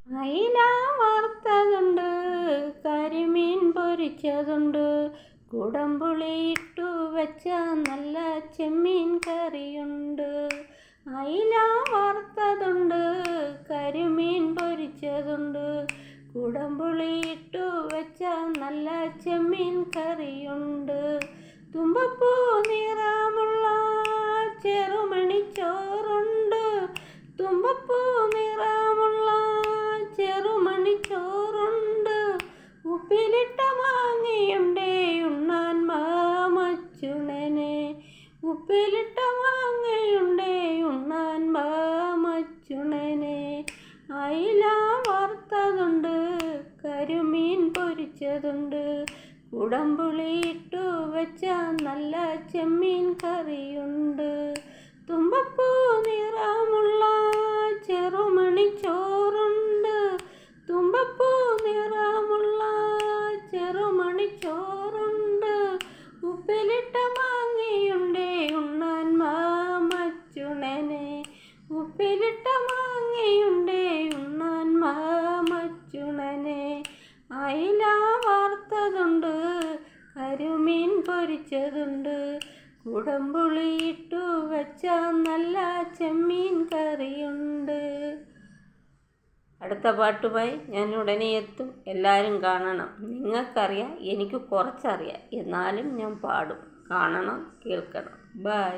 അയില വറുത്തതുണ്ട്, കരിമീൻ പൊരിച്ചതുണ്ട്, കുടംപുളി ഇട്ടു വെച്ച നല്ല ചെമ്മീൻ കറിയുണ്ട്. അയില വറുത്തതുണ്ട്, കരിമീൻ പൊരിച്ചതുണ്ട്, കുടംപുളി ഇട്ടു വെച്ച നല്ല ചെമ്മീൻ കറിയുണ്ട്. തുമ്പപ്പൂ നിറമുള്ള ചെറുമണിച്ചോറുണ്ട്, തുമ്പപ്പൂ നിറമുള്ള ചെറുമണിച്ചോറുണ്ട്, ഉപ്പിലിട്ട മാങ്ങയുണ്ടേ ഉണ്ണാൻ മാമച്ചുണനെ, ഉപ്പിലിട്ട മാങ്ങയുണ്ടേ ഉണ്ണാൻ മാമച്ചുണനെ. അയില വറുത്തതുണ്ട്, കരിമീൻ പൊരിച്ചതുണ്ട്, കുടംപുളി ഇട്ടു വെച്ച നല്ല ചെമ്മീൻ കറിയുണ്ട്. തുമ്പപ്പൂ നിറമുള്ള ചെറുമണിച്ചോറുണ്ട്, തുമ്പപ്പൂ നിറമുള്ള ചെറുമണിച്ചോറുണ്ട്, ഉപ്പിലിട്ട മാങ്ങയുണ്ടേ ഉണ്ണാൻ മാമച്ചുണനെ, ഉപ്പിലിട്ട മാങ്ങയുണ്ടേ ഉണ്ണാൻ മാമച്ചുണനെ. അയില വറുത്തതുണ്ട്, കരിമീൻ പൊരിച്ചതുണ്ട്, കുടംപുളി ഇട്ടു വെച്ച നല്ല ചെമ്മീൻ കറിയുണ്ട്. അടുത്ത പാട്ടുമായി ഞാൻ ഉടനെ എത്തും. എല്ലാവരും കാണണം. നിങ്ങൾക്കറിയാം, എനിക്ക് കുറച്ചറിയാം, എന്നാലും ഞാൻ പാടും. കാണണം, കേൾക്കണം. ബൈ.